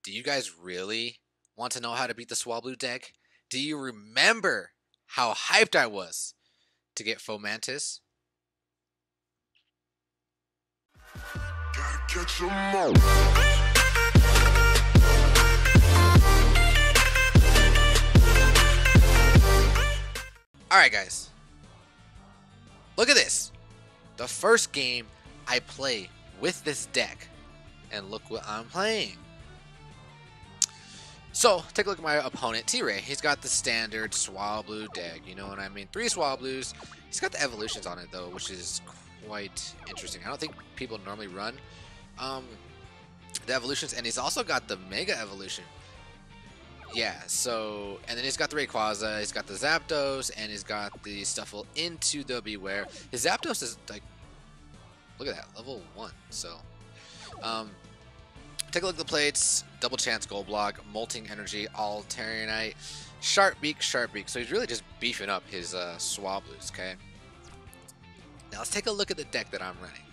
Do you guys really want to know how to beat the Swablu deck? Do you remember how hyped I was to get Fomantis? Gotta catch 'em all. Alright guys, look at this. The first game I play with this deck, and look what I'm playing. So, take a look at my opponent, T-Ray. He's got the standard Swablu deck, you know what I mean? 3 Swablus. He's got the evolutions on it though, which is quite interesting. I don't think people normally run the evolutions, and he's also got the Mega Evolution. Yeah, so, and then he's got the Rayquaza, he's got the Zapdos, and he's got the Stuffle into the Beware. His Zapdos is like, look at that, level 1, so. Take a look at the plates, Double Chance Gold Block, Molting Energy, Alternate, Sharp Beak, Sharp Beak. So he's really just beefing up his Swablus, okay? Now let's take a look at the deck that I'm running.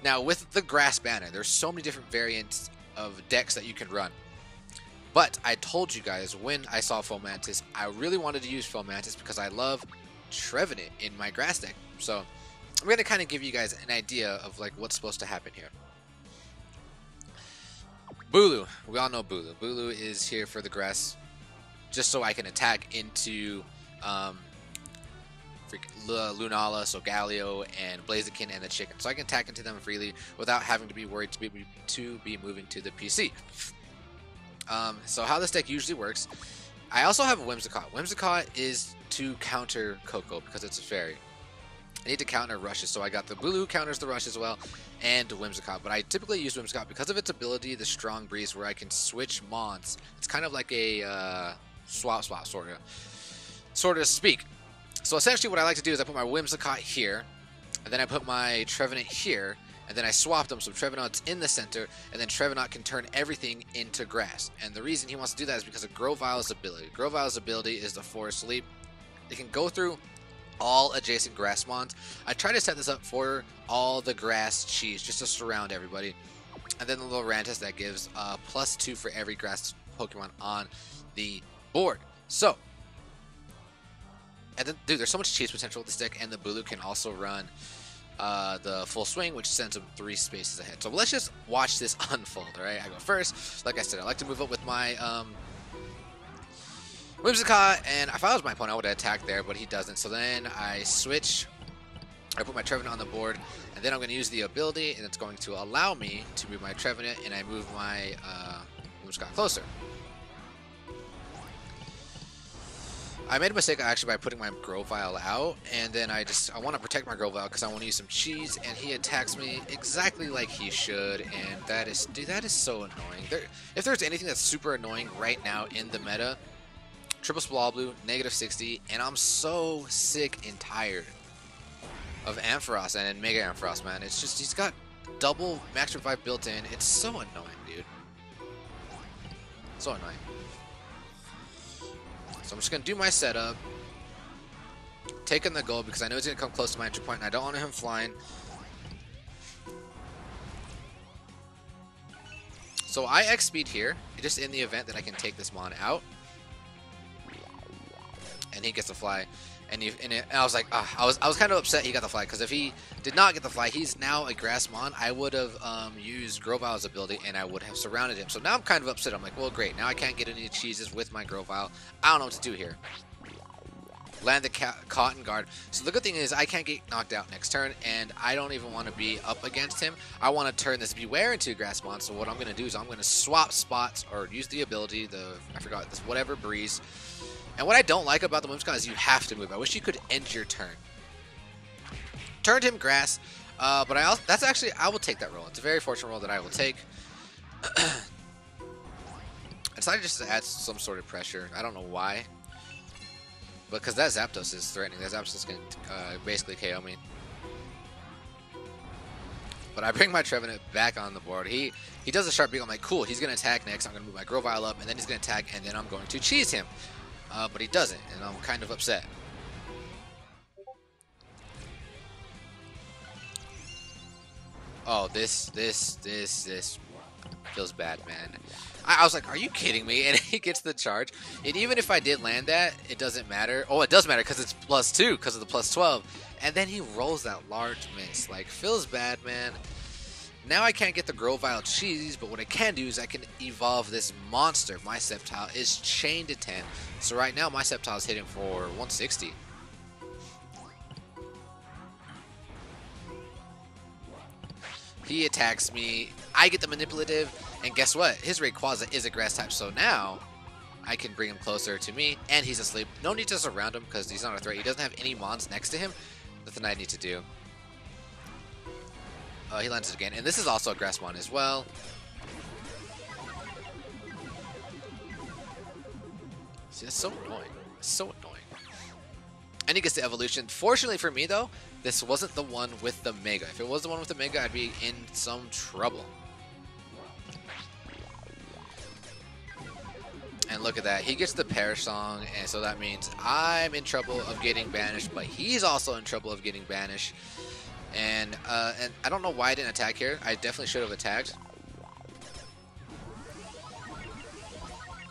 Now with the Grass Banner, there's so many different variants of decks that you can run. But I told you guys when I saw Fomantis, I really wanted to use Fomantis because I love Trevenant in my grass deck. So I'm going to kind of give you guys an idea of like what's supposed to happen here. Bulu. We all know Bulu. Bulu is here for the grass just so I can attack into Lunala, so Galio, and Blaziken, and the Chicken. So I can attack into them freely without having to be worried to be moving to the PC. So how this deck usually works, I also have a Whimsicott. Whimsicott is to counter Coco because it's a fairy. I need to counter rushes, so I got the Bulu counters the rush as well, and Whimsicott. But I typically use Whimsicott because of its ability, the Strong Breeze, where I can switch Mons. It's kind of like a swap, sort of speak. So essentially what I like to do is I put my Whimsicott here, and then I put my Trevenant here, and then I swap them so Trevenant's in the center, and then Trevenant can turn everything into grass. And the reason he wants to do that is because of Grovile's ability. Grovile's ability is the Forest Leap. It can go through all adjacent grass mons. I try to set this up for all the grass cheese just to surround everybody. And then the little Rantis that gives +2 for every grass Pokemon on the board. So, and then, dude, there's so much cheese potential with this deck, and the Bulu can also run the full swing, which sends him 3 spaces ahead. So let's just watch this unfold, alright? I go first. Like I said, I like to move up with my Whimsicott, and if I was my opponent, I would have attacked there, but he doesn't. So then I switch. I put my Trevenant on the board, and then I'm going to use the ability, and it's going to allow me to move my Trevenant, and I move my Whimsicott closer. I made a mistake actually by putting my Grovyle out, and then I want to protect my Grovyle because I want to use some cheese, and he attacks me exactly like he should, and that is, dude, that is so annoying. If there's anything that's super annoying right now in the meta, Triple Swablu, -60, and I'm so sick and tired of Ampharos and Mega Ampharos, man. It's just, he's got double Max Revive built in. It's so annoying, dude. So annoying. So I'm just going to do my setup. Taking the gold because I know he's going to come close to my entry point, and I don't want him flying. So I X speed here, just in the event that I can take this mon out. And he gets the fly, and I was like, I was kind of upset he got the fly, because if he did not get the fly, he's now a grass mon. I would have used Grovile's ability, and I would have surrounded him. So now I'm kind of upset. I'm like, well, great. Now I can't get any cheeses with my Grovile. I don't know what to do here. Land the Cotton Guard. So the good thing is I can't get knocked out next turn, and I don't even want to be up against him. I want to turn this Beware into a grass mon. So what I'm going to do is I'm going to swap spots, or use the ability, I forgot this, whatever breeze. And what I don't like about the Whimsicott is you have to move. I wish you could end your turn. Turned him grass, but I will take that roll. It's a very fortunate roll that I will take. I decided just to add some sort of pressure. I don't know why. Because that Zapdos is threatening. That Zapdos is going to basically KO me. But I bring my Trevenant back on the board. He does a Sharp Beak. I'm like, cool, he's going to attack next. I'm going to move my Grovyle up, and then he's going to attack, and then I'm going to cheese him. But he doesn't, and I'm kind of upset. Oh, this. Feels bad, man. I was like, are you kidding me? And he gets the charge. And even if I did land that, it doesn't matter. Oh, it does matter because it's +2 because of the +12. And then he rolls that large miss. Like, feels bad, man. Now I can't get the Grovile cheese, but what I can do is I can evolve this monster. My Sceptile is chained to 10. So right now, my Sceptile is hitting for 160. He attacks me. I get the manipulative. And guess what? His Rayquaza is a grass type. So now I can bring him closer to me. And he's asleep. No need to surround him because he's not a threat. He doesn't have any mons next to him. Nothing I need to do. He lands it again. And this is also a grass mon as well. See, that's so annoying. It's so annoying. And he gets the evolution. Fortunately for me, though, this wasn't the one with the Mega. If it was the one with the Mega, I'd be in some trouble. And look at that. He gets the Perish Song, and so that means I'm in trouble of getting banished, but he's also in trouble of getting banished. And I don't know why I didn't attack here. I definitely should have attacked.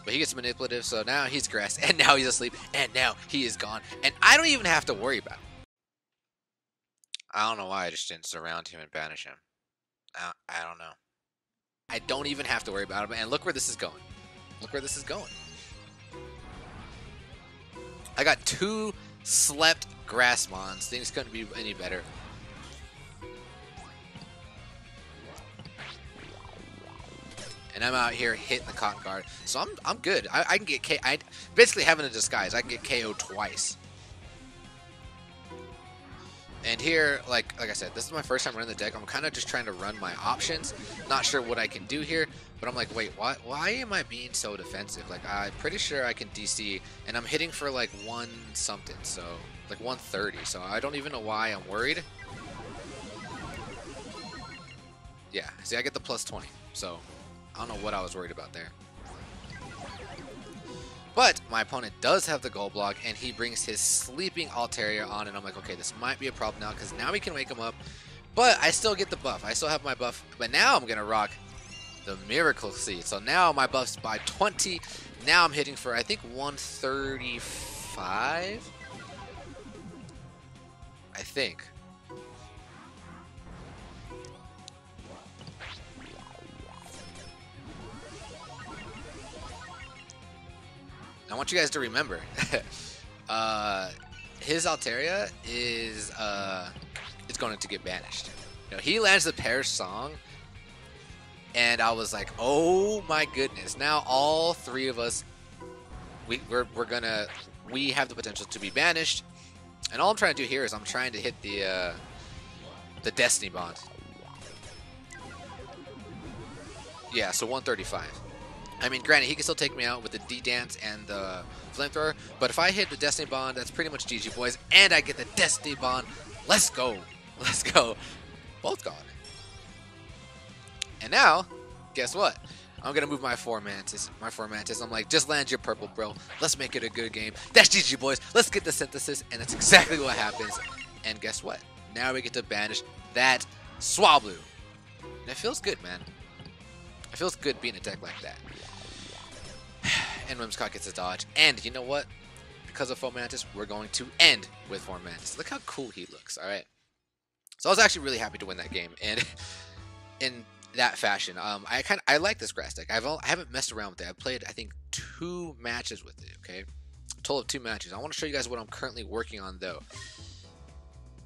But he gets manipulative, so now he's grass, and now he's asleep, and now he is gone. And I don't even have to worry about him. I don't know why I just didn't surround him and banish him. I don't know. I don't even have to worry about him, and look where this is going. Look where this is going. I got 2 slept grass mons. Things couldn't be any better. And I'm out here hitting the Cotton Guard. So I'm good. I can get I basically having a disguise. I can get KO'd twice. And here, like I said, this is my first time running the deck. I'm kind of just trying to run my options. Not sure what I can do here. But I'm like, wait, why am I being so defensive? Like, I'm pretty sure I can DC. And I'm hitting for like 1 something. So, like 130. So I don't even know why I'm worried. Yeah, see, I get the +20. So I don't know what I was worried about there. But my opponent does have the gold block, and he brings his sleeping Altaria on, and I'm like, okay, this might be a problem now, because now we can wake him up. But I still get the buff. I still have my buff. But now I'm going to rock the Miracle Seed. So now my buff's by 20. Now I'm hitting for, I think, 135? I think. I want you guys to remember, his Altaria is it's going to get banished. You know, he lands the Perish Song, and I was like, oh my goodness! Now all 3 of us, we have the potential to be banished. And all I'm trying to do here is I'm trying to hit the Destiny Bond. Yeah, so 135. I mean, granted, he can still take me out with the D-Dance and the Flamethrower, but if I hit the Destiny Bond, that's pretty much GG, boys, and I get the Destiny Bond. Let's go. Let's go. Both gone. And now, guess what? I'm going to move my Fomantis. I'm like, just land your purple, bro. Let's make it a good game. That's GG, boys. Let's get the synthesis, and that's exactly what happens. And guess what? Now we get to banish that Swablu. And it feels good, man. It feels good being a deck like that. And Whimsicott gets a dodge. And you know what? Because of Fomantis, we're going to end with Fomantis. Look how cool he looks, alright? So I was actually really happy to win that game. And in that fashion, I like this grass deck. I haven't messed around with it. I've played, I think, 2 matches with it, okay? A total of 2 matches. I want to show you guys what I'm currently working on, though.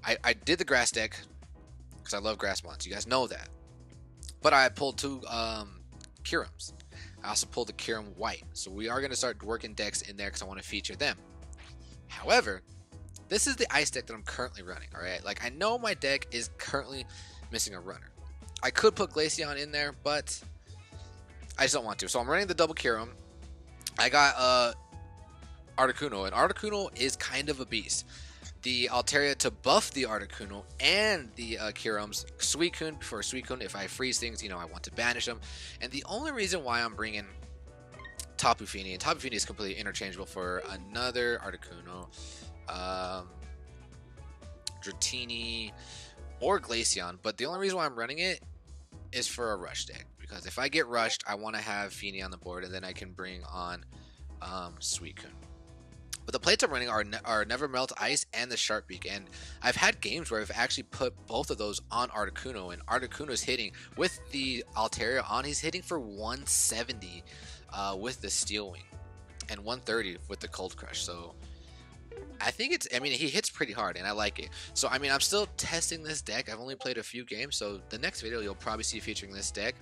I did the grass deck because I love grass mons. You guys know that. But I pulled 2 Kirums. I also pulled the Kirum White. So we are going to start working decks in there because I want to feature them. However, this is the ice deck that I'm currently running, alright? Like, I know my deck is currently missing a runner. I could put Glaceon in there, but I just don't want to. So I'm running the double Kirum. I got Articuno, and Articuno is kind of a beast. The Altaria to buff the Articuno and the Kirums. Suicune, before Suicune, if I freeze things, you know, I want to banish them. And the only reason why I'm bringing Tapu Fini, and Tapu Fini is completely interchangeable for another Articuno, Dratini, or Glaceon, but the only reason why I'm running it is for a rush deck. because if I get rushed, I want to have Feeny on the board, and then I can bring on Suicune. But the plates I'm running are Never Melt Ice and the Sharp Beak, and I've had games where I've actually put both of those on Articuno, and Articuno's hitting with the Altaria on. He's hitting for 170 with the Steel Wing, and 130 with the Cold Crush. So I think it's, I mean, he hits pretty hard, and I like it. So, I mean, I'm still testing this deck. I've only played a few games, so the next video you'll probably see featuring this deck.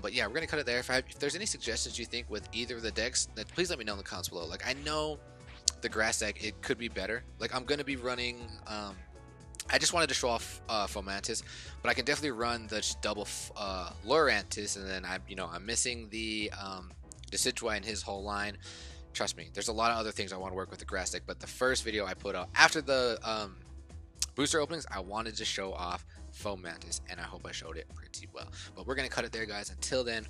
But yeah, we're going to cut it there. If there's any suggestions you think with either of the decks, then please let me know in the comments below. Like, I know the grass deck, it could be better. Like, I'm going to be running, I just wanted to show off Fomantis, but I can definitely run the double Lurantis, and then I'm missing the Decidueye and his whole line. Trust me, there's a lot of other things I want to work with the grass deck, but the first video I put up after the booster openings, I wanted to show off Fomantis, and I hope I showed it pretty well. But we're going to cut it there, guys. Until then,